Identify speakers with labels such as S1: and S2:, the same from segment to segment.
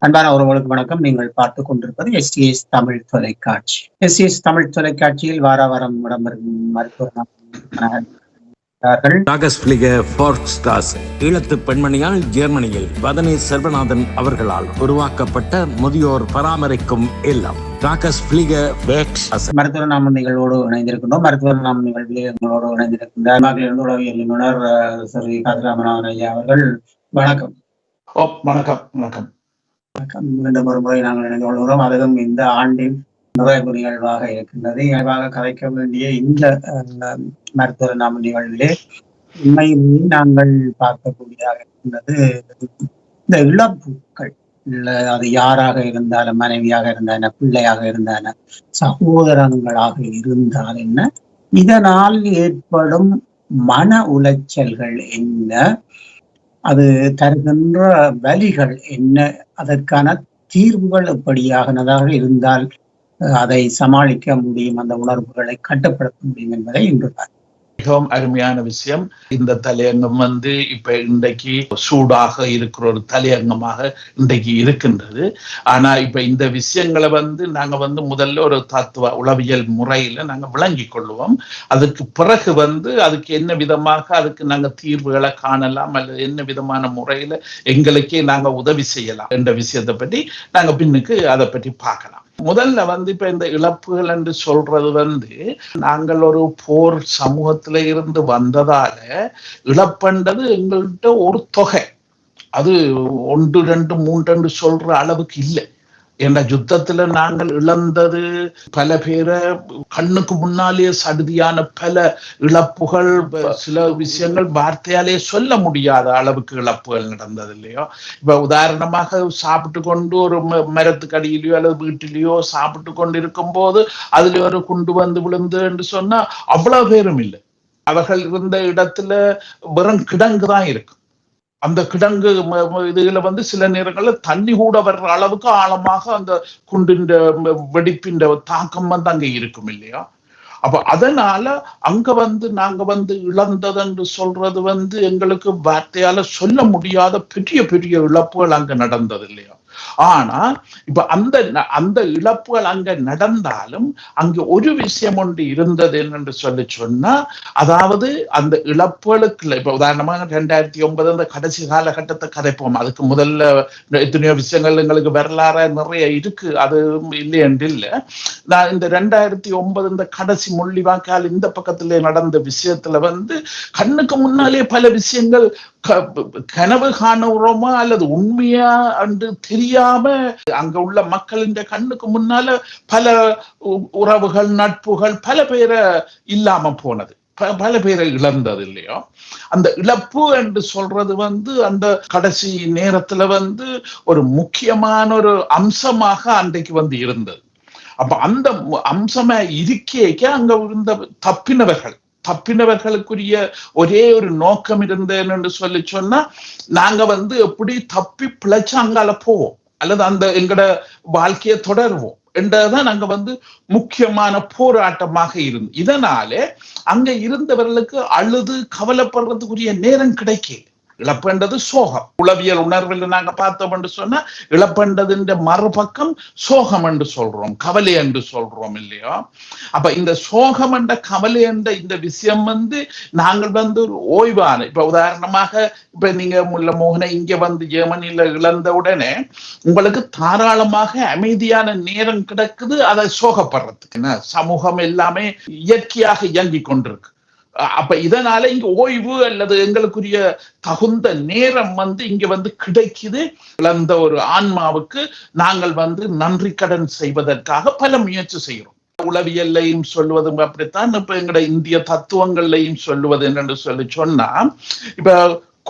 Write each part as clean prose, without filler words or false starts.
S1: அன்பான உறவுகளுக்கு வணக்கம். நீங்கள் பார்த்துக் கொண்டிருப்பது எஸ்டிஎஸ் தமிழ் தொலைக்காட்சி. எஸ்டிஎஸ் தமிழ் தொலைக்காட்சியில் வாரம் இடம்பெறும் மருத்துவர்கள்
S2: ஈழத்து பெண்மணியால் ஜெர்மனியில் வதனி செல்வநாதன் அவர்களால் உருவாக்கப்பட்ட முதியோர் பராமரிக்கும் இல்லம்
S1: மருத்துவ நாம் நிகழ்வோடு இணைந்திருக்கின்றோம். மருத்துவ நாம் நிகழ்வில் எங்களோடு இணைந்திருக்கின்ற உளவியல் நிபுணர் ஸ்ரீ காசிராமநாதன் ஐயா அவர்கள். வணக்கம்.
S3: வணக்கம். வணக்கம்.
S1: மீண்டும் ஒரு முறை நாங்கள் இணைந்து கொள்கிறோம். அதுவும் இந்த ஆண்டின் நிறைவு நிகழ்வாக இருக்கின்றது. நிகழ்வாக கலைக்க வேண்டிய இந்த மருத்துவ நாம நிகழ்விலே உண்மையிலேயே நாங்கள் பார்க்கக்கூடியதாக இருக்கின்றது இந்த இழப்புகள். அது யாராக இருந்தாலும், மனைவியாக இருந்தான, பிள்ளையாக இருந்தான, சகோதரங்களாக இருந்தால் என்ன, இதனால் ஏற்படும் மன உளைச்சல்கள் என்ன, அது தருகின்ற வலிகள் என்ன, அதற்கான தீர்வுகள் எப்படியானதாக இருந்தால் அதை சமாளிக்க முடியும், அந்த உணர்வுகளை கட்டுப்படுத்த முடியும் என்பதை இன்று
S3: மிகவும் அருமையான விஷயம். இந்த தலையங்கம் இப்ப இன்றைக்கு சூடாக இருக்கிற ஒரு தலையங்கமாக இன்றைக்கு இருக்கின்றது. ஆனா இப்ப இந்த விஷயங்களை நாங்க முதல்ல ஒரு தத்துவ உளவியல் முறையில நாங்க விளங்கி கொள்வோம். அதுக்கு பிறகு அதுக்கு என்ன விதமாக அதுக்கு நாங்க தீர்வுகளை காணலாம், அல்லது என்ன விதமான முறையில எங்களுக்கே நாங்க உதவி செய்யலாம் என்ற விஷயத்தை பற்றி நாங்க பின்னுக்கு அதை பற்றி பார்க்கலாம். முதல்ல இப்ப இந்த இழப்புகள் என்று சொல்றது நாங்கள் ஒரு போர் சமூகத்தில இருந்து வந்ததால இழப்புன்றது எங்கள்கிட்ட ஒரு தொகை, அது 1, 2, 3 சொல்ற அளவுக்கு இல்லை. என்ற யுத்தத்துல நாங்கள் இழந்தது பல பேரை கண்ணுக்கு முன்னாலே சடுதியான பல இழப்புகள், சில விஷயங்கள் வார்த்தையாலே சொல்ல முடியாத அளவுக்கு இழப்புகள் நடந்தது இல்லையோ. இப்ப உதாரணமாக சாப்பிட்டு கொண்டு ஒரு மரத்துக்கு அடியிலையோ அல்லது வீட்டிலேயோ சாப்பிட்டு கொண்டு இருக்கும் போது அதுல ஒரு குண்டு விழுந்து என்று சொன்னா அவ்வளவு பேரும் இல்லை. அவர்கள் இருந்த இடத்துல வெறும் கிடங்கு தான் இருக்கு. அந்த கிடங்கு இதுல சில நேரங்கள்ல தண்ணி கூட வர்ற அளவுக்கு ஆழமாக அந்த குண்டின் வெடிப்பின் தாக்கம் அங்க இருக்கும் இல்லையா. அப்ப அதனால அங்க நாங்க இழந்தது என்று சொல்றது எங்களுக்கு வார்த்தையால சொல்ல முடியாத பெரிய பெரிய இழப்புகள் அங்க நடந்தது இல்லையா. ஆனா இப்ப அந்த இழப்புகள் அங்க நடந்தாலும் அங்க ஒரு விஷயம் ஒன்று இருந்தது என்று சொன்னா, அதாவது அந்த இழப்புகளுக்கு இப்ப உதாரணமாக 2009 அந்த கடைசி காலகட்டத்தை கதைப்போம். அதுக்கு முதல்ல எத்தனையோ விஷயங்கள் எங்களுக்கு வரலாறு நிறைய இருக்கு, அது இல்லை என்று இல்லை. நான் இந்த 2009 இந்த கடைசி முள்ளிவாய்க்கால் இந்த பக்கத்துல நடந்த விஷயத்துல கண்ணுக்கு முன்னாலே பல விஷயங்கள் கனவு காணுறோமா அல்லது உண்மையா என்று தெரியாம அங்க உள்ள மக்களின் கண்ணுக்கு முன்னால பல உறவுகள், நட்புகள், பல பேரை இல்லாம போனது, பல பேரை இழந்தது இல்லையோ. அந்த இழப்பு என்று சொல்றது அந்த கடைசி நேரத்துல ஒரு முக்கியமான ஒரு அம்சமாக அன்றைக்கு இருந்தது. அப்ப அந்த அம்சமா இருக்கேக்க அங்க இருந்த தப்பினவர்களுக்குரிய ஒரே ஒரு நோக்கம் இருந்தேன்னு என்று சொன்னா, நாங்க எப்படி தப்பி பிழைச்சு அங்கால போவோம் அல்லது அந்த எங்கட வாழ்க்கையை தொடருவோம் என்றதான் நாங்க முக்கியமான போராட்டமாக இருந்து. இதனாலே அங்க இருந்தவர்களுக்கு அழுது கவலைப்படுறதுக்குரிய நேரம் கிடைக்கல. இழப்புன்றது சோகம். உளவியல் உணர்வில் நாங்க பார்த்தோம் என்று சொன்னா இழப்புன்றதுன்ற மறுபக்கம் சோகம் என்று சொல்றோம், கவலை என்று சொல்றோம் இல்லையோ. அப்ப இந்த சோகம் என்ற கவலை என்ற இந்த விஷயம் நாங்கள் ஒரு ஓய்வான, இப்ப உதாரணமாக இப்ப நீங்க முல்ல மோகனை இங்க ஜெர்மனியில இழந்த உடனே உங்களுக்கு தாராளமாக அமைதியான நேரம் கிடைக்குது அதை சோகப்படுறதுக்கு. சமூகம் எல்லாமே இயற்கையாக இயங்கி கொண்டிருக்கு. அப்ப இதனால இங்க ஓய்வு அல்லது எங்களுக்குரிய தகுந்த நேரம் இங்க கிடைக்குது. இழந்த ஒரு ஆன்மாவுக்கு நாங்கள் நன்றி கடன் செய்வதற்காக பல முயற்சி செய்கிறோம். உளவியல்லையும் சொல்லுவதும் அப்படித்தான், இப்ப எங்கட இந்திய தத்துவங்கள்லையும் சொல்லுவது என்னென்று சொன்னா, இப்ப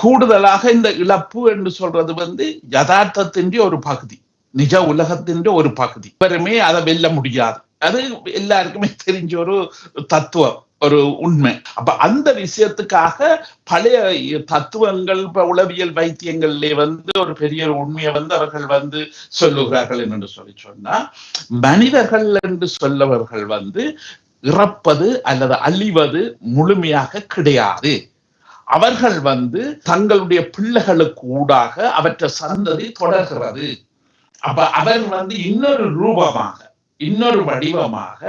S3: கூடுதலாக இந்த இழப்பு என்று சொல்றது யதார்த்தத்தின் ஒரு பகுதி, நிஜ உலகத்தின் ஒரு பகுதி. எவருமே அதை வெல்ல முடியாது, அது எல்லாருக்குமே தெரிஞ்ச ஒரு தத்துவம், ஒரு உண்மை. அப்ப அந்த விஷயத்துக்காக பழைய தத்துவங்கள், உளவியல் வைத்தியங்கள்ல ஒரு பெரிய உண்மையை அவர்கள் சொல்லுகிறார்கள் என்று சொன்னா, மனிதர்கள் என்று சொல்லவர்கள் இறப்பது அல்லது அழிவது முழுமையாக கிடையாது. அவர்கள் தங்களுடைய பிள்ளைகளுக்கு ஊடாக அவற்றை சந்ததி தொடர்கிறது. அப்ப அவர் வந்து இன்னொரு ரூபமாக இன்னொரு வடிவமாக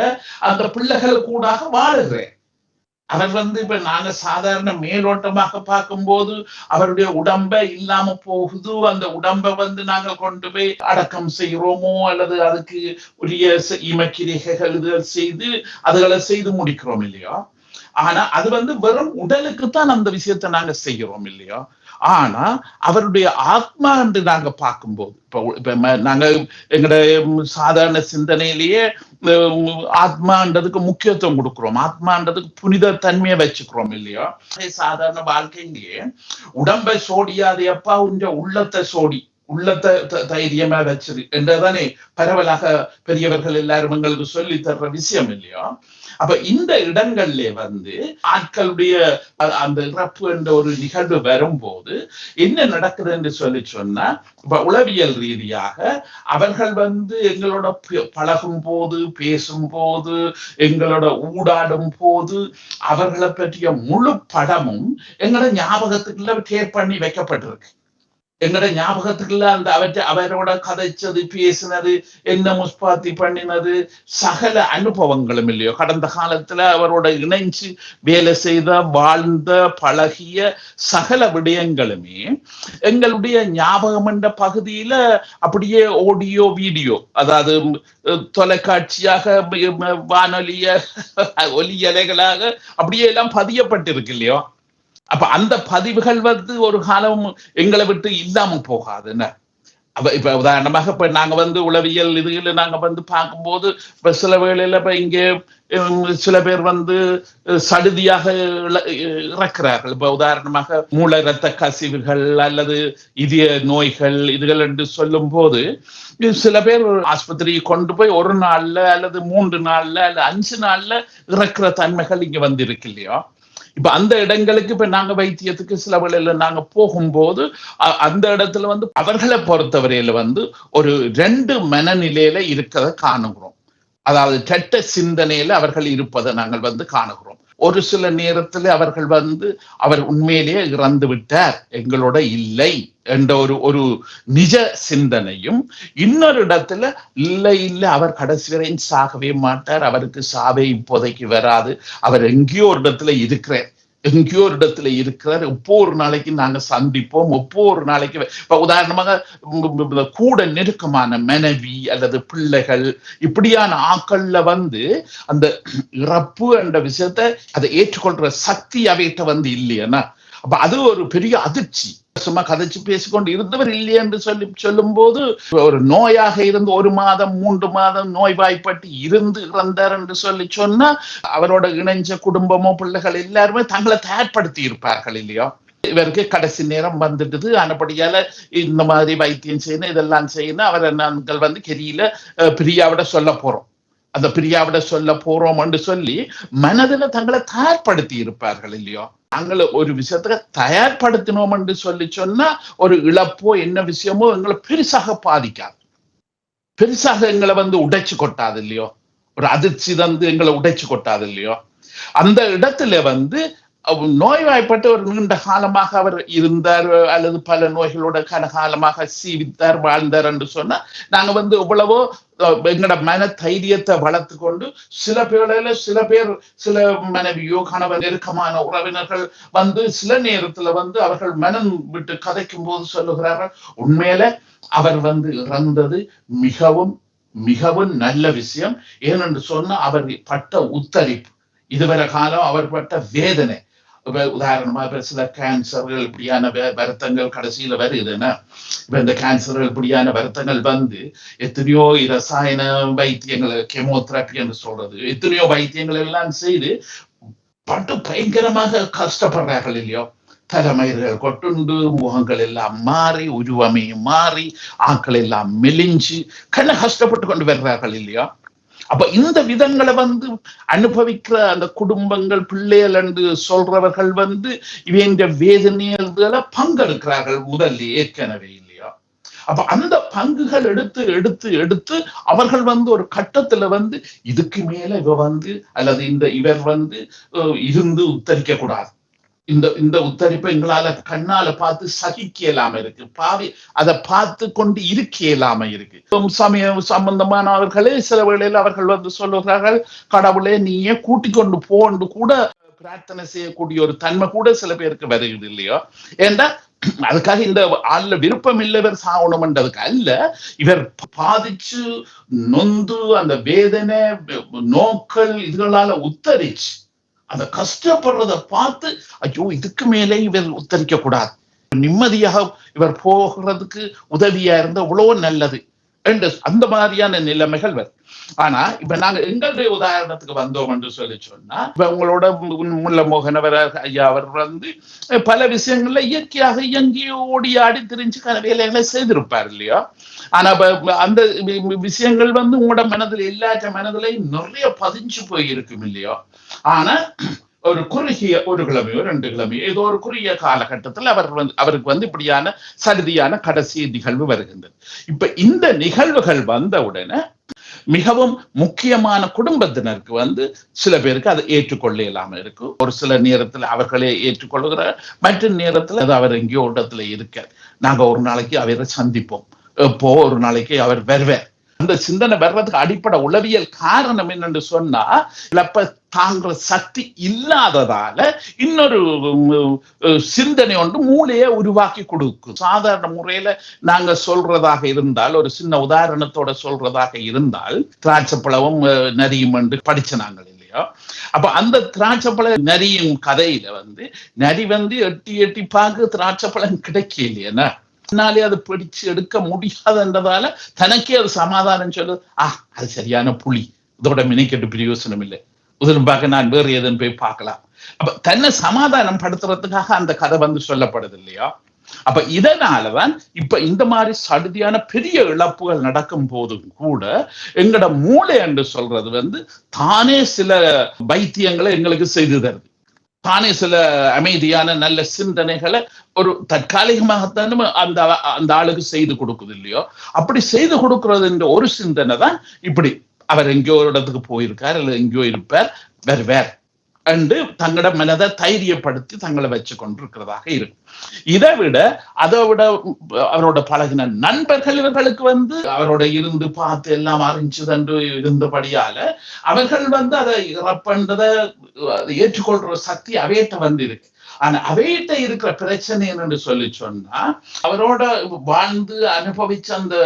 S3: அந்த பிள்ளைகள் கூடாக வாழுகிறேன். அவர் வந்து இப்ப நாங்க சாதாரண மேலோட்டமாக பார்க்கும்போது அவருடைய உடம்ப இல்லாம போகுது, அந்த உடம்ப வந்து நாங்க கொண்டு போய் அடக்கம் செய்கிறோமோ அல்லது அதுக்கு உரிய இமக்கிரிகைகள் செய்து அதுகளை செய்து முடிக்கிறோம் இல்லையா. ஆனா அது வந்து வெறும் உடலுக்குத்தான் அந்த விஷயத்தை நாங்க செய்கிறோம் இல்லையா. ஆனா அவருடைய ஆத்மா என்று நாங்க பார்க்கும்போது இப்ப நாங்க எங்கட சாதாரண சிந்தனையிலேயே ஆத்மான்றதுக்கு முக்கியத்துவம் கொடுக்கிறோம், ஆத்மான்றதுக்கு புனித தன்மையை வச்சுக்கிறோம் இல்லையா. சாதாரண வாழ்க்கையிலேயே உடம்பை சோடியாதே அப்பா உங்க உள்ளத்தை சோடி உள்ளத்தை தைரியமா வச்சிரு என்றதானே பரவலாக பெரியவர்கள் எல்லாரும் எங்களுக்கு சொல்லி தர்ற விஷயம் இல்லையா. அப்ப இந்த இடங்கள்ல வந்து ஆட்களுடைய அந்த இறப்பு என்ற ஒரு நிகழ்வு வரும்போது என்ன நடக்குது என்று சொன்னா, இப்ப உளவியல் ரீதியாக அவர்கள் வந்து எங்களோட பழகும் போது பேசும் போது எங்களோட ஊடாடும் போது அவர்களை பற்றிய முழு படமும் எங்களோட ஞாபகத்துக்குள்ள டேப் பண்ணி வைக்கப்பட்டிருக்கு. எங்கட ஞாபகத்துக்குள்ள அந்த அவரோட கதைச்சது பேசினது என்ன முஸ்பாத்தி பண்ணினது சகல அனுபவங்களும் இல்லையோ, கடந்த காலத்துல அவரோட இணைஞ்சு வேலை செய்த வாழ்ந்த பழகிய சகல விடயங்களுமே எங்களுடைய ஞாபகம் என்ற பகுதியில அப்படியே ஆடியோ வீடியோ, அதாவது தொலைக்காட்சியாக வானொலிய ஒலியலைகளாக அப்படியே எல்லாம் பதியப்பட்டிருக்கு இல்லையோ. அப்ப அந்த பதிவுகள் வந்து ஒரு காலம் எங்களை விட்டு இல்லாம போகாதுன்னு. இப்ப உதாரணமாக இப்ப நாங்க வந்து உளவியல் இதுல நாங்க வந்து பார்க்கும்போது இப்ப சில வேளையில இப்ப இங்கே சில பேர் வந்து சடுதியாக இறக்கிறார்கள். இப்ப உதாரணமாக மூளை இரத்த கசிவுகள் அல்லது இதய நோய்கள் இதுகள் என்று சொல்லும் போது சில பேர் ஆஸ்பத்திரியை கொண்டு போய் ஒரு நாள்ல அல்லது 3 நாள்ல அல்லது 5 நாள்ல இறக்குற தன்மைகள் இங்க வந்து இருக்கு இல்லையா. இப்ப அந்த இடங்களுக்கு இப்ப நாங்க வைத்தியத்துக்கு சில வேளையில நாங்க போகும்போது அந்த இடத்துல வந்து அவர்களை பொறுத்தவரையில வந்து ஒரு 2 மனநிலையில இருக்கிறத காணுகிறோம். அதாவது கெட்ட சிந்தனையில அவர்கள் இருப்பதை நாங்கள் வந்து காணுகிறோம். ஒரு சில நேரத்துல அவர்கள் வந்து அவர் உண்மையிலேயே இறந்து விட்டார் எங்களோட இல்லை என்ற ஒரு நிஜ சிந்தனையும், இன்னொரு இடத்துல இல்லை அவர் கடைசி வரையும் சாகவே மாட்டார், அவருக்கு சாவே இப்போதைக்கு வராது, அவர் எங்கேயோ ஒரு இடத்துல இருக்கிறார், ஒவ்வொரு நாளைக்கு நாங்க சந்திப்போம், ஒவ்வொரு நாளைக்கு. இப்ப உதாரணமாக கூட நெருக்கமான மனைவி அல்லது பிள்ளைகள் இப்படியான ஆக்கள்ல வந்து அந்த இறப்பு என்ற விஷயத்த அதை ஏற்றுக்கொள்ற சக்தி அவைகிட்ட வந்து இல்லையா. அப்ப அது ஒரு பெரிய அதிர்ச்சி. சும்மா கதைச்சு பேசிக்கொண்டு இருந்தவர் இல்லை என்று சொல்லும் போது ஒரு நோயாக இருந்து 1 மாதம் 3 மாதம் நோய்வாய்ப்பட்டு இருந்து இறந்தார் என்று சொன்னா அவரோட இணைஞ்ச குடும்பமோ பிள்ளைகள் எல்லாருமே தங்களை தயார்படுத்தி இருப்பார்கள் இல்லையோ. இவருக்கு கடைசி நேரம் வந்துடுது, ஆனபடியால இந்த மாதிரி வைத்தியம் செய்யணும் இதெல்லாம் செய்யணும், அவரை நாங்கள் வந்து கெரியில பிரியாவிட சொல்ல போறோம், அந்த பிரியாவிட சொல்ல போறோம் என்று சொல்லி மனதில் தங்களை தயார்படுத்தி இருப்பார்கள் இல்லையோ. நாங்கள் ஒரு விஷயத்துல தயார்படுத்தினோம் என்று சொன்னா ஒரு இழப்போ என்ன விஷயமோ எங்களை பெருசாக பாதிக்காது, பெருசாக எங்களை வந்து உடைச்சு கொட்டாது இல்லையோ. ஒரு அதிர்ச்சி வந்து எங்களை உடைச்சு கொட்டாது இல்லையோ. அந்த இடத்துல வந்து நோய்வாய்ப்பட்டு ஒரு நீண்ட காலமாக அவர் இருந்தார் அல்லது பல நோய்களோட கனகாலமாக சீவித்தார் வாழ்ந்தார் என்று சொன்னா நாங்க வந்து எவ்வளவோ எங்களோட மன தைரியத்தை வளர்த்து கொண்டு சில பேர் சில மனைவியோ கணவன் நெருக்கமான உறவினர்கள் வந்து சில நேரத்துல வந்து அவர்கள் மனம் விட்டு கதைக்கும் போது சொல்லுகிறார்கள், உண்மையில அவர் வந்து இறந்தது மிகவும் மிகவும் நல்ல விஷயம். ஏனென்று சொன்னா அவர் பட்ட உத்தரிப்பு, இதுவரை காலம் அவர் பட்ட வேதனை. உதாரணமா இப்ப சில கேன்சர்கள் இப்படியான வருத்தங்கள் கடைசியில வருதுன்னா, இப்ப இந்த கேன்சர்கள் இப்படியான வருத்தங்கள் வந்து எத்தனையோ ரசாயன வைத்தியங்கள் கெமோதெரப்பி என்று சொல்றது எத்தனையோ வைத்தியங்கள் எல்லாம் செய்து பட்டு பயங்கரமாக கஷ்டப்படுறார்கள் இல்லையோ. தலைமயிர்கள் கொட்டுண்டு முகங்கள் எல்லாம் மாறி உருவமே மாறி ஆட்கள் எல்லாம் மெலிஞ்சு கஷ்டப்பட்டு கொண்டு வருகிறார்கள் இல்லையா. அப்ப இந்த விதங்களை வந்து அனுபவிக்கிற அந்த குடும்பங்கள் பிள்ளைகள் என்று சொல்றவர்கள் வந்து இவங்க வேதனைகளை பங்கெடுக்கிறார்கள் முதல்ல ஏற்கனவே இல்லையா. அப்ப அந்த பங்குகள் எடுத்து எடுத்து எடுத்து அவர்கள் வந்து ஒரு கட்டத்துல வந்து இதுக்கு மேல இவர் வந்து அல்லது இவர் வந்து இருந்து உத்தரிக்க கூடாது, இந்த உத்தரிப்பை எங்களால கண்ணால பார்த்து சகிக்க இயலாம இருக்கு. அதை பார்த்து கொண்டு இருக்க இயலாம இருக்கு. சமய சம்பந்தமானவர்களே சில வேளையில் அவர்கள் வந்து சொல்லுகிறார்கள், கடவுளே நீயே கூட்டிக் கொண்டு போன்னு கூட பிரார்த்தனை செய்யக்கூடிய ஒரு தன்மை கூட சில பேருக்கு வருகிறது இல்லையோ. ஏண்டா அதுக்காக இந்த ஆள்ல விருப்பம் இல்லவர் சாகணும்ன்றதுக்கு அல்ல, இவர் பாதிச்சு நொந்து அந்த வேதனை நோக்கள் இதுகளால உத்தரிச்சு அந்த கஷ்டப்படுறத பார்த்து ஐயோ இதுக்கு மேலே இவர் உத்தரிக்க கூடாது, நிம்மதியாக இவர் போகிறதுக்கு உதவியா இருந்த இவ்வளவு நல்லது என்று அந்த மாதிரியான நிலைமைகள் வரும். ஆனா இப்ப நாங்க எங்களுடைய உதாரணத்துக்கு வந்தோம் என்று சொன்னா, இப்ப உங்களோட முல்ல மோகனவர் ஐயா அவர் வந்து பல விஷயங்கள்ல இயற்கையாக இயங்கி ஓடி ஆடி திரிஞ்சு வேலைகளை செய்திருப்பார் இல்லையா. ஆனா அந்த விஷயங்கள் வந்து உங்களோட மனதில் எல்லாற்ற மனதிலையும் நிறைய பதிஞ்சு போயிருக்கும் இல்லையோ. ஆனா ஒரு குறுகிய ஒரு கிழமையோ 2 கிழமையோ ஏதோ ஒரு குறுகிய காலகட்டத்தில் அவருக்கு வந்து இப்படியான சடுதியான கடைசி நிகழ்வு வருகின்றது. இப்ப இந்த நிகழ்வுகள் வந்த உடனே மிகவும் முக்கியமான குடும்பத்தினருக்கு வந்து சில பேருக்கு அதை ஏற்றுக்கொள்ள இல்லாம இருக்கு. ஒரு சில நேரத்துல அவர்களே ஏற்றுக்கொள்ளுகிற, மற்ற நேரத்துல அது அவர் எங்கேயோ இடத்துல இருக்க, நாங்க ஒரு நாளைக்கு அவரை சந்திப்போம், இப்போ ஒரு நாளைக்கு அவர் வருவார். அந்த சிந்தனை வர்றதுக்கு அடிப்படை உளவியல் காரணம் என்னன்னு சொன்னா, இழப்ப தாங்குற சக்தி இல்லாததால இன்னொரு சிந்தனை ஒன்று மூளையை உருவாக்கி கொடுக்கும். சாதாரண முறையில நாங்க சொல்றதாக இருந்தால், ஒரு சின்ன உதாரணத்தோட சொல்றதாக இருந்தால், திராட்சைப்பழமும் நரியும் என்று படிச்ச நாங்கள் இல்லையோ. அப்ப அந்த திராட்சைப்பழ நரியும் கதையில வந்து நரி வந்து எட்டி எட்டி பார்க்க திராட்சைப்பழம் கிடைக்க இல்லையா, அதனாலே அது பிடிச்சு எடுக்க முடியாதுன்றதால தனக்கே அது சமாதானம் சொல்லுது, அது சரியான புலி, இதோட மினைக்கெட்டு பிரயோசனம் இல்லை, உதன்பாக நான் வேறு எதுன்னு போய் பார்க்கலாம். அப்ப தன்னை சமாதானம் படுத்துறதுக்காக அந்த கதை வந்து சொல்லப்படுது இல்லையா. அப்ப இதனாலதான் இப்ப இந்த மாதிரி சடுதியான பெரிய இழப்புகள் நடக்கும் போதும் கூட எங்களோட மூளை என்று சொல்றது வந்து தானே சில வைத்தியங்களை எங்களுக்கு செய்து தருது, தானே சில அமைதியான நல்ல சிந்தனைகளை ஒரு தற்காலிகமாகத்தானும் அந்த ஆளுக்கு செய்து கொடுக்குது இல்லையோ. அப்படி செய்து கொடுக்கறது ஒரு சிந்தனை தான் இப்படி அவர் எங்கேயோ ஒரு இடத்துக்கு போயிருக்கார் இல்லை எங்கேயோ இருப்பார் வேற என்று தங்களோட மனதை தைரியப்படுத்தி தங்களை வச்சு கொண்டிருக்கிறதாக இருக்கு. அதை விட அவரோட பழகின நண்பர்கள் இவர்களுக்கு வந்து அவரோட இருந்து பார்த்து எல்லாம் அறிஞ்சுதன்று இருந்தபடியால அவர்கள் வந்து அதை இறப்பன்றதை ஏற்றுக்கொள்ற சக்தி அவையிட்ட வந்து இருக்கு. ஆனா அவையிட்ட இருக்கிற பிரச்சனை என்னன்னு சொல்லி சொன்னா, அவரோட வாழ்ந்து அனுபவிச்ச அந்த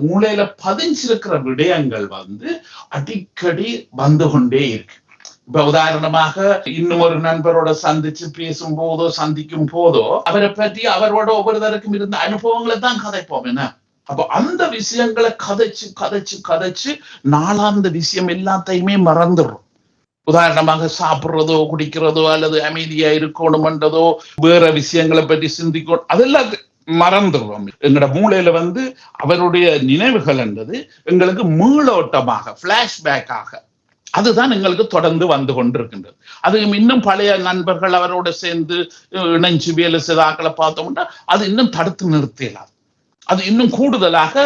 S3: மூளையில பதிஞ்சிருக்கிற விடயங்கள் வந்து அடிக்கடி வந்து கொண்டே இருக்கு. இப்ப உதாரணமாக இன்னும் ஒரு நண்பரோட சந்திச்சு பேசும் போதோ சந்திக்கும் போதோ அவரை பற்றி அவரோட ஒவ்வொருத்தருக்கும் இருந்த அனுபவங்களை தான் கதைப்போம் என்ன. அப்போ அந்த விஷயங்களை கதைச்சு நாளாந்த விஷயம் எல்லாத்தையுமே மறந்துடுறோம். உதாரணமாக சாப்பிடுறதோ குடிக்கிறதோ அல்லது அமைதியா இருக்கணும்ன்றதோ வேற விஷயங்களை பற்றி சிந்திக்கணும், அதெல்லாம் மறந்துடுறோம். எங்களோட மூளையில வந்து அவருடைய நினைவுகள் என்றது எங்களுக்கு மீளோட்டமாக பிளாஷ்பேக்காக அதுதான் எங்களுக்கு தொடர்ந்து வந்து கொண்டிருக்கின்றது. அது இன்னும் பழைய நண்பர்கள் அவரோட சேர்ந்து இணைஞ்சு வேலை செய்தாக்களை பார்த்தோம்னா அது இன்னும் தடுத்து நிறுத்தலாது, அது இன்னும் கூடுதலாக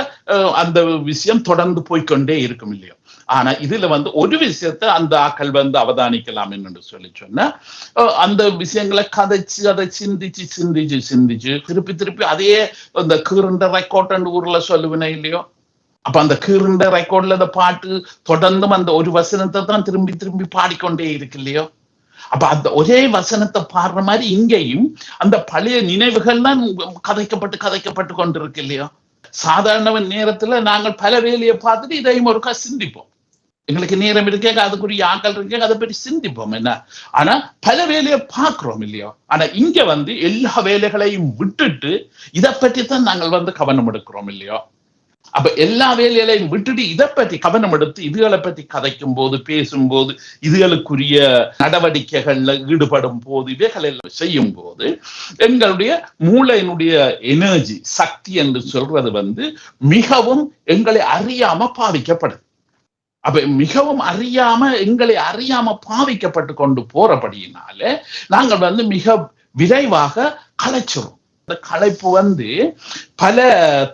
S3: அந்த விஷயம் தொடர்ந்து போய்கொண்டே இருக்கும் இல்லையோ. ஆனா இதுல வந்து ஒரு விஷயத்த அந்த ஆக்கள் வந்து அவதானிக்கலாம் என்று சொல்லி சொன்னா, அந்த விஷயங்களை கதைச்சு அதை சிந்திச்சு திருப்பி அதே அந்த கீரண்ட ரெக்கார்ட் ஊர்ல சொல்லுவேனே இல்லையோ. அப்ப அந்த கீரண்ட ரெக்கார்ட்ல அந்த பாட்டு தொடர்ந்தும் அந்த ஒரு வசனத்தை தான் திரும்பி பாடிக்கொண்டே இருக்கு இல்லையோ. அப்ப அந்த ஒரே வசனத்தை பாடுற மாதிரி இங்கேயும் அந்த பழைய நினைவுகள் தான் கதைக்கப்பட்டு கொண்டிருக்கு இல்லையோ. சாதாரண நேரத்துல நாங்கள் பல வேலையை பார்த்துட்டு இதையும் ஒருக்கா சிந்திப்போம், எங்களுக்கு நேரம் இருக்கே, அதுக்குரிய ஆக்கள் இருக்கே, அதை பற்றி சிந்திப்போம் என்ன. ஆனா பல வேலையை பார்க்கிறோம் இல்லையோ. ஆனா இங்க வந்து எல்லா வேலைகளையும் விட்டுட்டு இதை பற்றி தான் நாங்கள் வந்து கவனம் எடுக்கிறோம் இல்லையோ. அப்ப எல்லா வேலைகளையும் விட்டுட்டு இதை பற்றி கவனம் எடுத்து இதுகளை பற்றி கதைக்கும் போது பேசும்போது இதுகளுக்குரிய நடவடிக்கைகள்ல ஈடுபடும் போது இவைகளை செய்யும் போது எங்களுடைய மூளையினுடைய எனர்ஜி சக்தி என்று சொல்றது வந்து மிகவும் எங்களை அறியாம பாவிக்கப்படுது. அப்ப மிகவும் எங்களை அறியாம பாவிக்கப்பட்டு கொண்டு போறபடியினால நாங்கள் வந்து மிக விரைவாக களைச்சிரும். அந்த களைப்பு வந்து பல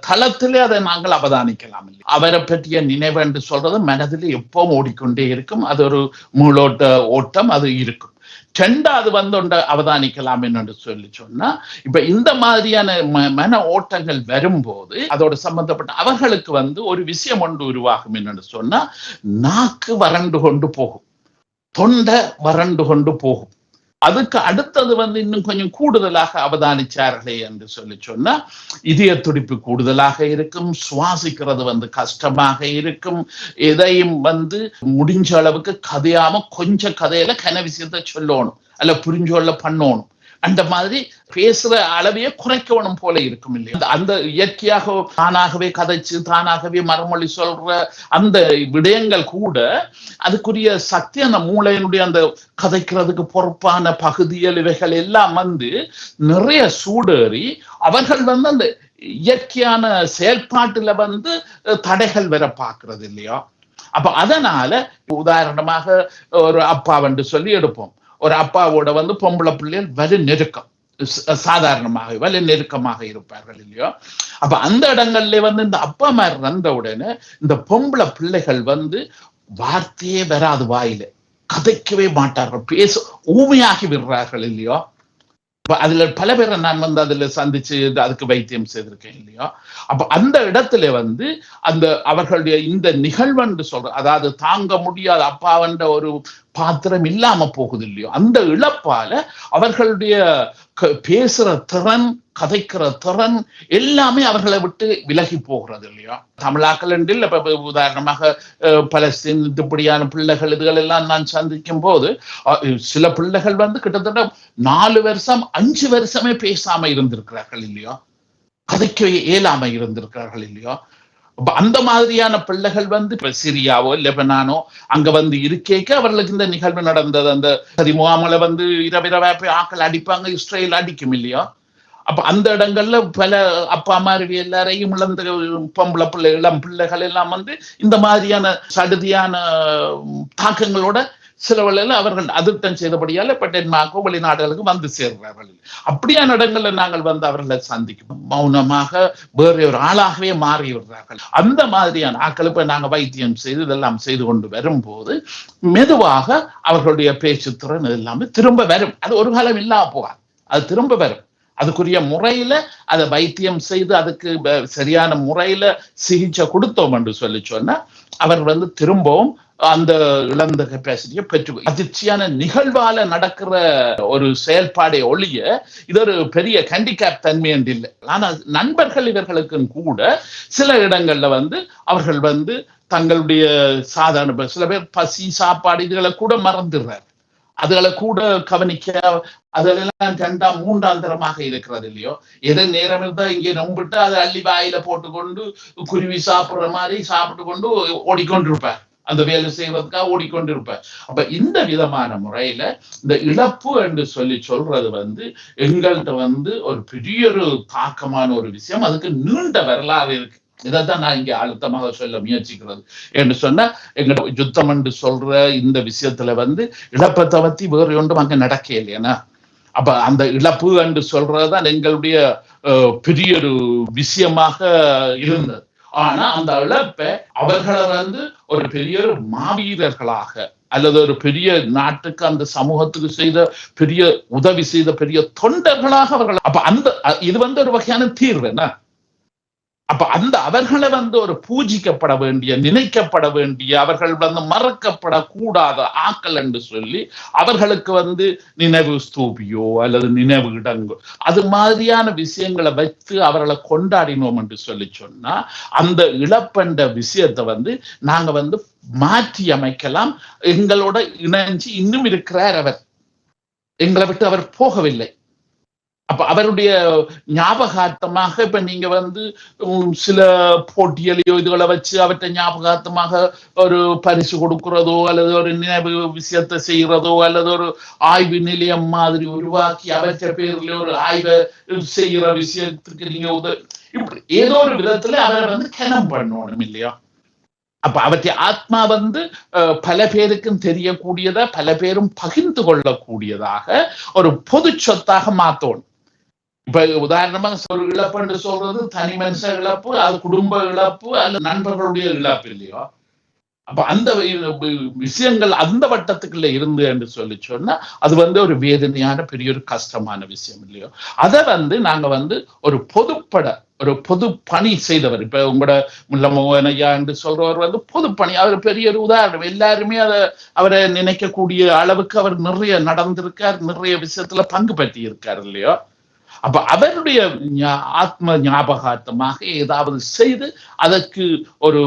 S3: தளத்திலே அதை நாங்கள் அவதானிக்கலாம். அவரை பற்றிய நினைவு என்று சொல்றது மனதில் எப்பவும் ஓடிக்கொண்டே இருக்கும், அது ஒரு மூளோட்ட ஓட்டம் அது இருக்கும். ரெண்டாவது ஒன்றை அவதானிக்கலாம் என்று சொன்னா இப்ப இந்த மாதிரியான மன ஓட்டங்கள் வரும்போது அதோட சம்பந்தப்பட்ட அவர்களுக்கு ஒரு விஷயம் ஒன்று உருவாகும் என்று சொன்னா நாக்கு வறண்டு கொண்டு போகும், தொண்டை வறண்டு கொண்டு போகும். அதுக்கு அடுத்தது இன்னும் கொஞ்சம் கூடுதலாக அவதானிச்சார்களே என்று சொன்னா இதய துடிப்பு கூடுதலாக இருக்கும், சுவாசிக்கிறது கஷ்டமாக இருக்கும், எதையும் முடிஞ்ச அளவுக்கு கதையாம கொஞ்சம் கதையில கன விஷயத்த சொல்லணும் அல்ல புரிஞ்சொல்ல பண்ணணும், அந்த மாதிரி பேசுற அளவையே குறைக்கணும் போல இருக்கும் இல்லையா. அந்த இயற்கையாக தானாகவே கதைச்சு தானாகவே மறுமொழி சொல்ற அந்த விடயங்கள் கூட அதுக்குரிய சக்தி அந்த மூளையினுடைய அந்த கதைக்கிறதுக்கு பொறுப்பான பகுதிகள் இவைகள் எல்லாம் நிறைய சூடேறி அவர்கள் அந்த இயற்கையான செயல்பாட்டுல தடைகள் வர பாக்குறது இல்லையா. அப்ப அதனால உதாரணமாக ஒரு அப்பா சொல்லி எடுப்போம், ஒரு அப்பாவோட பொம்பளை பிள்ளைகள் வலு நெருக்கம், சாதாரணமாக வலு நெருக்கமாக இருப்பார்கள் இல்லையோ. அப்ப அந்த இடங்கள்ல இந்த அப்பா மாதிரி வந்த உடனே இந்த பொம்பளை பிள்ளைகள் வார்த்தையே வராது, வாயில கதைக்கவே மாட்டார்கள், பேச ஊமையாகி விடுறார்கள் இல்லையோ. அதுல பல பேரை நான் அதுல சந்திச்சு அதுக்கு வைத்தியம் செய்திருக்கேன் இல்லையா. அப்ப அந்த இடத்துல அந்த அவர்களுடைய இந்த நிகழ்வு சொல்ற, அதாவது தாங்க முடியாத அப்பாவன்ற ஒரு பாத்திரம் இல்லாம போகுது இல்லையோ, அந்த இழப்பால அவர்களுடைய பேசுற திறன், கதைக்கிற திறன் எல்லாமே அவர்களை விட்டு விலகி போகிறது இல்லையா. தமிழாக்கள் என்று இல்ல, உதாரணமாக பலஸ்தீன் இப்படியான பிள்ளைகள் இதுகள் எல்லாம் நான் சந்திக்கும் போது சில பிள்ளைகள் கிட்டத்தட்ட 4 வருஷம் 5 வருஷமே பேசாம இருந்திருக்கிறார்கள் இல்லையா, கதைக்க இயலாம இருந்திருக்கிறார்கள் இல்லையா. அந்த மாதிரியான பிள்ளைகள் இப்ப சிரியாவோ லெபனானோ அங்க இருக்கேக்க அவர்களுக்கு இந்த நிகழ்வு நடந்தது. அந்த முகாமில இரவிரவா போய் ஆக்கள் அடிப்பாங்க, இஸ்ரேல் அடிக்கும் இல்லையா. அப்ப அந்த இடங்கள்ல பல அப்பா மாருவி எல்லாரையும் இழந்த பொம்பளை பிள்ளை இளம் பிள்ளைகள் எல்லாம் இந்த மாதிரியான சடுதியான தாக்கங்களோட சிலவழில் அவர்கள் அதிர்ஷ்டம் செய்தபடியால் இப்ப டென்மார்க்கோ வெளிநாடுகளுக்கு சேர்கிறார்கள். அப்படியான இடங்கள்ல நாங்கள் அவர்களை சந்திக்கும் மௌனமாக வேற ஒரு ஆளாகவே மாறி விடுறார்கள். அந்த மாதிரியான ஆட்கள் இப்ப நாங்க வைத்தியம் செய்து இதெல்லாம் செய்து கொண்டு வரும்போது மெதுவாக அவர்களுடைய பேச்சு திறன் எல்லாமே திரும்ப வரும். அது ஒரு காலம் இல்லாம போகாது, அது திரும்ப வரும். அதுக்குரிய முறையில அதை வைத்தியம் செய்து அதுக்கு சரியான முறையில சிகிச்சை கொடுத்தோம் என்று சொன்னா அவர் திரும்பவும் அந்த இழந்த கெப்பாசிட்டியை பெற்று. அதிர்ச்சியான நிகழ்வால நடக்கிற ஒரு செயல்பாடை ஒழிய இது ஒரு பெரிய ஹேண்டிகேப் தன்மை என்று இல்லை. ஆனா நண்பர்கள் இவர்களுக்கு கூட சில இடங்கள்ல அவர்கள் தங்களுடைய சாதாரண சில பேர் பசி சாப்பாடு இதுகளை கூட மறந்துடுறாரு, அதுகளை கூட கவனிக்க அதெல்லாம் 2ஆம் 3ஆம் தரமாக இருக்கிறது இல்லையோ. எது நேரம் இருந்தா இங்கே நம்பிட்டு அதை அள்ளி வாயில போட்டுக்கொண்டு குருவி சாப்பிடுற மாதிரி சாப்பிட்டு கொண்டு ஓடிக்கொண்டிருப்பார், அந்த வேலை செய்வதற்காக ஓடிக்கொண்டிருப்பார். அப்ப இந்த விதமான முறையில இந்த இழப்பு என்று சொல்றது எங்கள்கிட்ட ஒரு பெரிய ஒரு தாக்கமான ஒரு விஷயம். அதுக்கு நீண்ட வரலாறு இருக்கு. இதைத்தான் நான் இங்க அழுத்தமாக சொல்ல முயற்சிக்கிறது என்று சொன்னா எங்க யுத்தம் என்று சொல்ற இந்த விஷயத்துல இழப்பத்தை பத்தி வேறு ஒன்றும் அங்க நடக்க இல்லையா. அப்ப அந்த இழப்பு என்று சொல்றதுதான் எங்களுடைய பெரிய ஒரு விஷயமாக இருந்தது. ஆனா அந்த இழப்பை அவர்களை ஒரு பெரிய ஒரு மாவீரர்களாக அல்லது ஒரு பெரிய நாட்டுக்கு அந்த சமூகத்துக்கு செய்த பெரிய உதவி செய்த பெரிய தொண்டர்களாக அவர்கள். அப்ப அந்த இது ஒரு வகையான தீர்வு என்ன. அப்ப அந்த அவர்களை ஒரு பூஜிக்கப்பட வேண்டிய, நினைக்கப்பட வேண்டிய, அவர்கள் மறக்கப்படக்கூடாத ஆக்கள் என்று சொல்லி அவர்களுக்கு நினைவு ஸ்தூபியோ அல்லது நினைவு இடங்கோ அது மாதிரியான விஷயங்களை வைத்து அவர்களை கொண்டாடினோம் என்று சொன்னா அந்த இழப்பென்ற விஷயத்தை நாங்க மாற்றி அமைக்கலாம். எங்களோட இணைஞ்சு இன்னும் இருக்கிறார் அவர், எங்களை விட்டு அவர் போகவில்லை. அப்ப அவருடைய ஞாபகார்த்தமாக இப்ப நீங்க சில போட்டியலையோ இதுகளை வச்சு அவற்றை ஞாபகார்த்தமாக ஒரு பரிசு கொடுக்கிறதோ அல்லது ஒரு நினைவு விஷயத்தை செய்யறதோ அல்லது ஒரு ஆய்வு நிலையம் மாதிரி உருவாக்கி அவற்றை பேர்ல ஒரு ஆய்வை செய்யற விஷயத்துக்கு நீங்க இப்படி ஏதோ ஒரு விதத்துல அவரை கனம் பண்ணணும் இல்லையா. அப்ப அவற்றை ஆத்மா பல பேருக்கும் தெரியக்கூடியதா, பல பேரும் பகிர்ந்து கொள்ளக்கூடியதாக ஒரு பொது சொத்தாக மாத்தணும். இப்ப உதாரணமாக ஒரு இழப்புன்னு சொல்றது தனி மனுஷ இழப்பு, அது குடும்ப இழப்பு அல்லது நண்பர்களுடைய இழப்பு இல்லையோ. அப்ப அந்த விஷயங்கள் அந்த வட்டத்துக்குள்ள இருந்து என்று சொல்லி சொன்னா அது வந்து ஒரு வேதனையான பெரிய ஒரு கஷ்டமான விஷயம் இல்லையோ. அதை நாங்க ஒரு ஒரு பொது பணி செய்தவர். இப்ப உங்களோட முல்லமோகன் ஐயா என்று சொல்றவர் பொது பணி, அவர் பெரிய ஒரு உதாரணம். எல்லாருமே அவரை நினைக்கக்கூடிய அளவுக்கு அவர் நிறைய நடந்திருக்கார், நிறைய விஷயத்துல பங்கு பற்றி இருக்கார் இல்லையோ. அப்ப அவருடைய ஆத்ம ஞாபகார்த்தமாக ஏதாவது செய்து அதற்கு ஒரு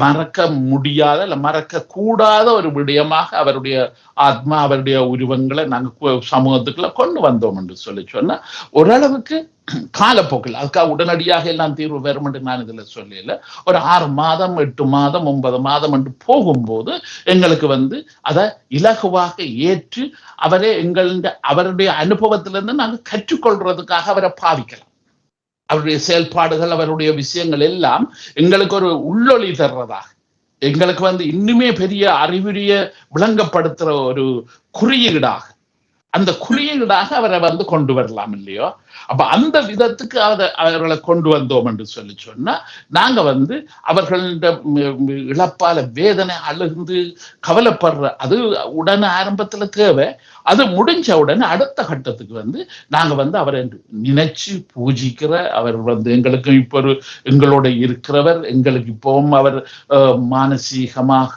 S3: மறக்க முடியாத இல்ல மறக்க கூடாத ஒரு விடயமாக அவருடைய ஆத்மா அவருடைய உருவங்களை நாங்க சமூகத்துக்குள்ள கொண்டு வந்தோம் என்று சொல்லி சொன்னா ஓரளவுக்கு காலப்போக்கில் அதுக்காக உடனடியாக எல்லாம் தீர்வு வரும் என்று நான் இதுல சொல்லல. ஒரு 6 மாதம் 8 மாதம் 9 மாதம் என்று போகும்போது எங்களுக்கு அதை இலகுவாக ஏற்று அவருடைய அனுபவத்திலிருந்து நாங்கள் கற்றுக்கொள்றதுக்காக அவரை பாவிக்கலாம். அவருடைய செயல்பாடுகள் அவருடைய விஷயங்கள் எல்லாம் எங்களுக்கு ஒரு உள்ளொளி தர்றதாக, எங்களுக்கு இன்னுமே பெரிய அறிவுரிய விளங்கப்படுத்துற ஒரு குறியீடாக, அந்த குறியீடாக அவரை கொண்டு வரலாம் இல்லையோ. அப்ப அந்த விதத்துக்கு அவர்களை கொண்டு வந்தோம் என்று சொல்லி சொன்னா நாங்க அவர்கள இழப்பால வேதனை அழுந்து கவலைப்படுற அது உடனே ஆரம்பத்துல தேவை. அது முடிஞ்ச உடனே அடுத்த கட்டத்துக்கு நாங்க அவரை நினைச்சு பூஜிக்கிற அவர் எங்களுக்கு இப்போ எங்களோட இருக்கிறவர், எங்களுக்கு இப்பவும் அவர் மானசீகமாக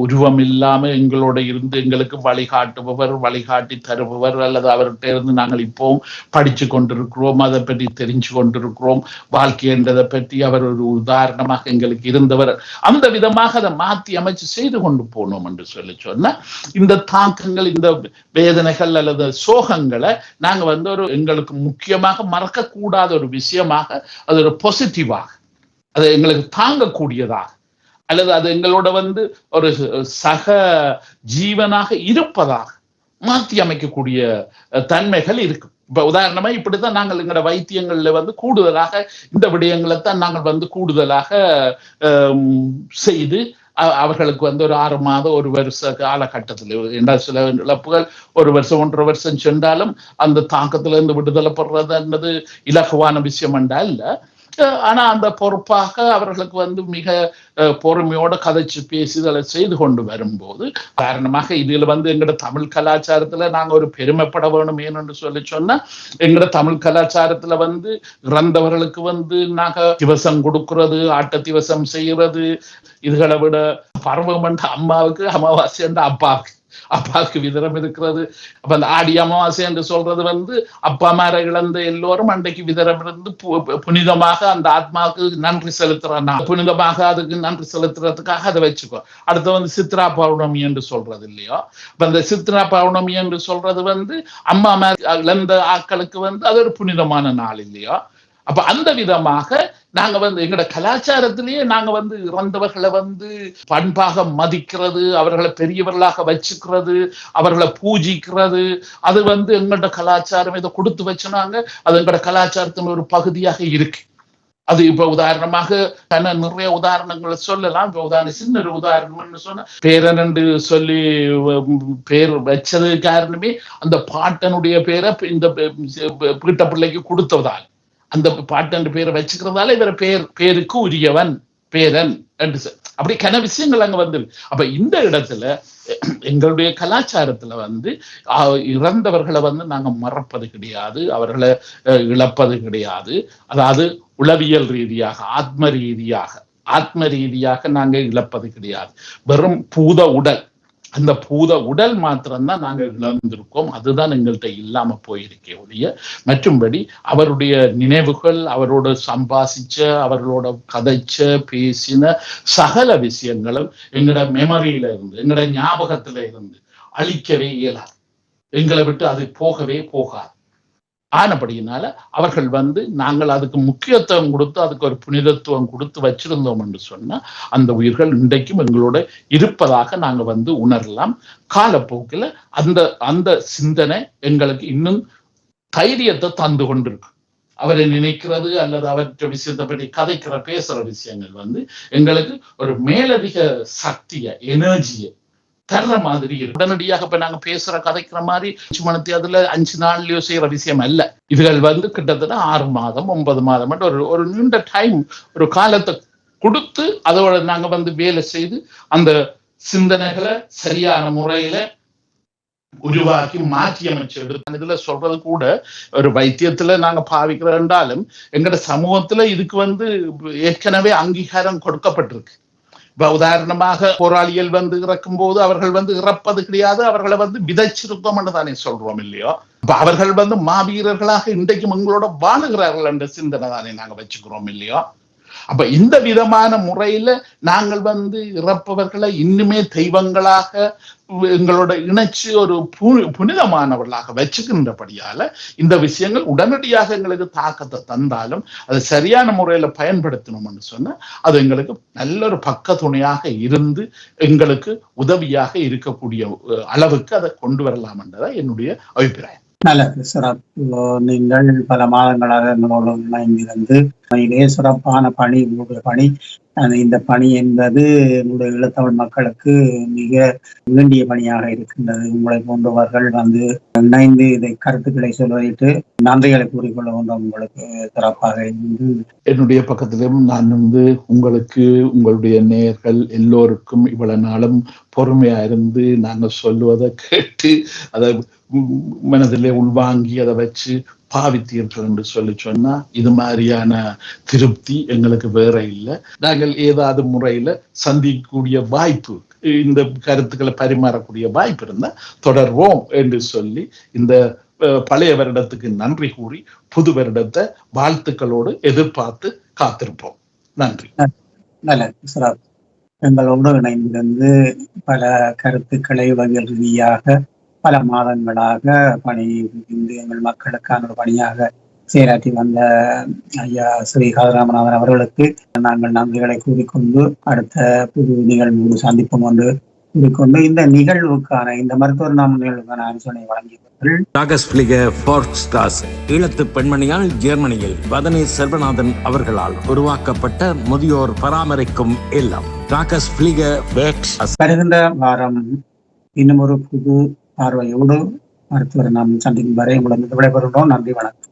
S3: உருவம் இல்லாம எங்களோட இருந்து எங்களுக்கு வழிகாட்டுபவர், வழிகாட்டி தருபவர், அல்லது அவர்கிட்ட இருந்து நாங்கள் இப்பவும் படிச்சு கொண்டிருக்கிறோம், அதை பற்றி தெரிஞ்சு கொண்டிருக்கிறோம், வாழ்க்கை என்றதை பற்றி அவர் ஒரு உதாரணமாக எங்களுக்கு இருந்தவர். அந்த விதமாக அதை மாற்றி அமைச்சு செய்து கொண்டு போனோம் என்று சொல்லி சொன்னா இந்த தாக்கங்கள், இந்த வேதனைகள் அல்லது சோகங்களை நாங்க எங்களுக்கு முக்கியமாக மறக்கக்கூடாத ஒரு விஷயமாக, அது ஒரு பாசிட்டிவாக, அது எங்களுக்கு தாங்கக்கூடியதாக, அல்லது அது எங்களோட ஒரு சக ஜீவனாக இருப்பதாக மாற்றி அமைக்கக்கூடிய தன்மைகள் இருக்கு. இப்ப உதாரணமா இப்படித்தான் நாங்கள் எங்களோட வைத்தியங்கள்ல கூடுதலாக இந்த விடயங்களைத்தான் நாங்கள் கூடுதலாக செய்து அவர்களுக்கு ஒரு 6 மாதம் 1 வருஷ காலகட்டத்தில் சில இழப்புகள் 1 வருஷம் 1.5 வருஷம் சென்றாலும் அந்த தாக்கத்துல இருந்து விடுதலை பெறுறது இலகுவான விஷயம் என்றா இல்ல. ஆனா அந்த பொறுப்பாக அவர்களுக்கு மிக பொறுமையோட கதைச்சு பேசுதலை செய்து கொண்டு வரும்போது காரணமாக இதுல எங்களோட தமிழ் கலாச்சாரத்துல நாங்க ஒரு பெருமைப்பட வேணும். ஏன்னு சொல்லி சொன்னா எங்களோட தமிழ் கலாச்சாரத்துல இறந்தவர்களுக்கு நாங்க திவசம் கொடுக்கறது, ஆட்ட திவசம் செய்யறது, இதுகளை விட பருவம் என்ற அம்மாவுக்கு, அமாவாசை என்ற அப்பாவுக்கு விதரம் இருக்கிறது. அப்ப அந்த ஆடி அமாவாசை என்று சொல்றது அப்பா அம்மாரை இழந்த எல்லோரும் அன்றைக்கு விதரம் இருந்து புனிதமாக அந்த ஆத்மாவுக்கு நன்றி செலுத்துறான், புனிதமாக அதுக்கு நன்றி செலுத்துறதுக்காக அதை வச்சுக்கோ. அடுத்து சித்ரா பௌர்ணமி என்று சொல்றது இல்லையோ. இப்ப அந்த சித்ரா பௌர்ணமி என்று சொல்றது அம்மா அம்மா இழந்த ஆட்களுக்கு அது ஒரு புனிதமான நாள் இல்லையோ. அப்ப அந்த விதமாக நாங்க எங்களோட கலாச்சாரத்திலேயே நாங்க இறந்தவர்களை பண்பாக மதிக்கிறது, அவர்களை பெரியவர்களாக வச்சுக்கிறது, அவர்களை பூஜிக்கிறது, அது எங்களோட கலாச்சாரம் இதை கொடுத்து வச்சுனாங்க. அது எங்களோட கலாச்சாரத்தின் ஒரு பகுதியாக இருக்கு. அது இப்ப உதாரணமாக நிறைய உதாரணங்களை சொல்லலாம். இப்ப உதாரணம் சின்ன ஒரு உதாரணம்னு சொன்னா பேரன் என்று சொல்லி பேர் வச்சது காரணமே அந்த பாட்டனுடைய பேரை இந்த வீட்ட பிள்ளைக்கு கொடுத்ததால், அந்த பாட்டு பேரை வச்சுக்கிறதால இவர பேருக்கு உரியவன் பேரன் என்று அப்படி கன விஷயங்கள் அங்க வந்துருக்கு. அப்ப இந்த இடத்துல எங்களுடைய கலாச்சாரத்துல இறந்தவர்களை நாங்க மறப்பது கிடையாது, அவர்களை இழப்பது கிடையாது. அதாவது உளவியல் ரீதியாக ஆத்ம ரீதியாக நாங்க இழப்பது கிடையாது. வெறும் பூத உடல், அந்த பூத உடல் மாத்திரம்தான் நாங்கள் இழந்திருக்கோம். அதுதான் எங்கள்கிட்ட இல்லாம போயிருக்கே ஒழிய மற்றும்படி அவருடைய நினைவுகள், அவரோட சம்பாசிச்ச, அவர்களோட கதைச்ச பேசின சகல விஷயங்களும் எங்களோட மெமரியில இருந்து, எங்களோட ஞாபகத்துல இருந்து அழிக்கவே இயலாது. எங்களை விட்டு அது போகவே போகாது. ஆனபடியினால அவர்கள் நாங்கள் அதுக்கு முக்கியத்துவம் கொடுத்து அதுக்கு ஒரு புனிதத்துவம் கொடுத்து வச்சிருந்தோம் என்று சொன்னா அந்த உயிர்கள் இன்றைக்கும் எங்களோட இருப்பதாக நாங்க உணரலாம். காலப்போக்கில் அந்த சிந்தனை எங்களுக்கு இன்னும் தைரியத்தை தந்து கொண்டிருக்கு. அவரை நினைக்கிறது அல்லது அவற்றை விஷயத்தை பற்றி கதைக்கிற பேசுற விஷயங்கள் எங்களுக்கு ஒரு மேலதிக சக்திய எனர்ஜியை தர்ற மாதிரி இருக்கு. உடனடியாக இப்ப நாங்க பேசுற கதைக்கிற மாதிரி அதுல 5 நாள்லயோ செய்யற விஷயம் அல்ல. இதுகள் கிட்டத்தட்ட 6 மாதம் 9 மாதம் ஒரு நீண்ட டைம், ஒரு காலத்தை கொடுத்து அதோட நாங்க வேலை செய்து அந்த சிந்தனைகளை சரியான முறையில உருவாக்கி மாற்றி அமைச்சு எடுத்து இதுல சொல்றது கூட ஒரு வைத்தியத்துல நாங்க பாவிக்கிறோம். எங்கட சமூகத்துல இதுக்கு ஏற்கனவே அங்கீகாரம் கொடுக்கப்பட்டிருக்கு. இப்ப உதாரணமாக போராளிகள் இறக்கும் போது அவர்கள் இறப்பது கிடையாது, அவர்களை விதைச்சிருக்கோம்னு தானே சொல்றோம் இல்லையோ. இப்ப அவர்கள் மாவீரர்களாக இன்றைக்கும் எங்களோட வாழுகிறார்கள் என்ற சிந்தனை தானே நாங்க வச்சுக்கிறோம் இல்லையோ. அப்ப இந்த விதமான முறையில நாங்கள் இறப்பவர்களை இன்னுமே தெய்வங்களாக எங்களோட இணைச்சு ஒரு புனிதமானவர்களாக வச்சுக்கின்றபடியால இந்த விஷயங்கள் உடனடியாக எங்களுக்கு தாக்கத்தை தந்தாலும் அது சரியான முறையில பயன்படுத்தணும்னு சொன்னா அது எங்களுக்கு நல்ல ஒரு பக்க துணையாக இருந்து எங்களுக்கு உதவியாக இருக்கக்கூடிய அளவுக்கு அதை கொண்டு வரலாம் என்றதான் என்னுடைய அபிப்பிராயம்.
S1: நல்லது, சிறப்பு. நீங்கள் பல மாதங்களாக எங்களோடு இணைந்திருந்து இதே சிறப்பான பணி, உங்களுடைய பணி. இந்த பணி என்பது உங்களுடைய ஈழத்தமிழ் மக்களுக்கு மிக வேண்டிய பணியாக இருக்கின்றது. உங்களை போன்றவர்கள் இணைந்து இதை கருத்துக்களை சொல்லிட்டு நன்றிகளை கூறிக்கொள்ள வேண்டும். உங்களுக்கு சிறப்பாக இருந்து
S3: என்னுடைய பக்கத்திலும் நான் உங்களுக்கு, உங்களுடைய நேயர்கள் எல்லோருக்கும் இவ்வளவு நாளும் பொறுமையா இருந்து நாங்கள் சொல்லுவதை கேட்டு அதை மனதிலே உள்வாங்கி அதை வச்சு பாவித்தீர்கள் என்று சொன்னா இது மாதிரியான திருப்தி எங்களுக்கு வேற இல்லை. நாங்கள் ஏதாவது முறையில சந்திக்கக்கூடிய வாய்ப்பு, இந்த கருத்துக்களை பரிமாறக்கூடிய வாய்ப்பு இருந்தா தொடர்வோம் என்று சொல்லி இந்த பழைய வருடத்துக்கு நன்றி கூறி புது வருடத்தை வாழ்த்துக்களோடு எதிர்பார்த்து காத்திருப்போம். நன்றி.
S1: நல்லது, சிறப்பு. எங்களோடு இணைந்திருந்து பல கருத்துக்களை வகை ரீதியாக பல மாதங்களாக பணி புரிந்து எங்கள் மக்களுக்கான ஒரு பணியாக செயலாற்றி வந்த ஐயா ஸ்ரீ கதிராமநாதன் அவர்களுக்கு நாங்கள் நன்றிகளை கூறிக்கொண்டு அடுத்த புது நிகழ்வு சந்திப்போம் என்று கூறிக்கொண்டு இந்த நிகழ்வுக்கான இந்த மருத்துவர் நாம நிகழ்வுக்கான ஆலோசனை வழங்கியவர்கள்
S2: ஈழத்து பெண்மணியால் ஜெர்மனியில் வதனி செல்வநாதன் அவர்களால் உருவாக்கப்பட்ட முதியோர் பராமரிக்கும் இல்லம்.
S1: வருகின்ற வாரம் இன்னும் ஒரு புது பார்வையோடு மருத்துவரை நாம் சந்திக்கும் வரை உங்களுக்கு விடைபெறுகிறோம். நன்றி, வணக்கம்.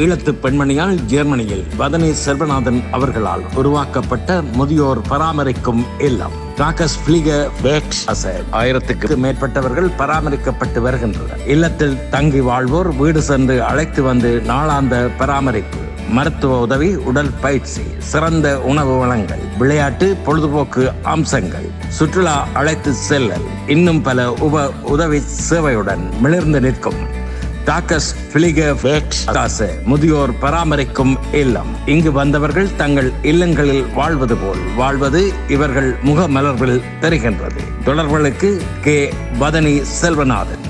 S2: ஈழத்து பெண்மணியால் ஜெர்மனியில் வதனி செல்வநாதன் அவர்களால் உருவாக்கப்பட்ட முதியோர் பராமரிக்கும் இல்லம். 1000க்கு மேற்பட்டவர்கள் பராமரிக்கப்பட்டு வருகின்றனர். இல்லத்தில் தங்கி வாழ்வோர் வீடு சென்று அழைத்து நாளாந்த பராமரிப்பு, மருத்துவ உதவி, உடல் பயிற்சி, சிறந்த உணவு வளங்கள், விளையாட்டு பொழுதுபோக்கு அம்சங்கள், சுற்றுலா அழைத்து செல்லல், இன்னும் பல உதவி சேவையுடன் மிளிர்ந்து நிற்கும் முதியோர் பராமரிக்கும் இல்லம். இங்கு வந்தவர்கள் தங்கள் இல்லங்களில் வாழ்வது போல் வாழ்வது இவர்கள் முகமலர்வில் தெரிகின்றது. தொடர்புகளுக்கு K. Vathani Selvanathan,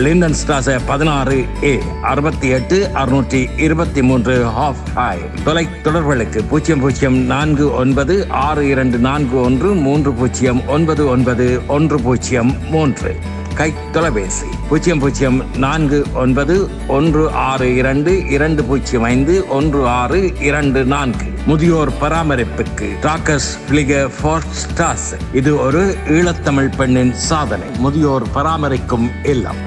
S2: Linden Strasse 16A 68 623 ஹாஃப் ஹாய். தொலை தொடர்புகளுக்கு 004913099103. கை தொலைபேசி 004162205124. முதியோர் பராமரிப்புக்கு இது ஒரு ஈழத்தமிழ் பெண்ணின் சாதனை. முதியோர் பராமரிக்கும் இல்லம்.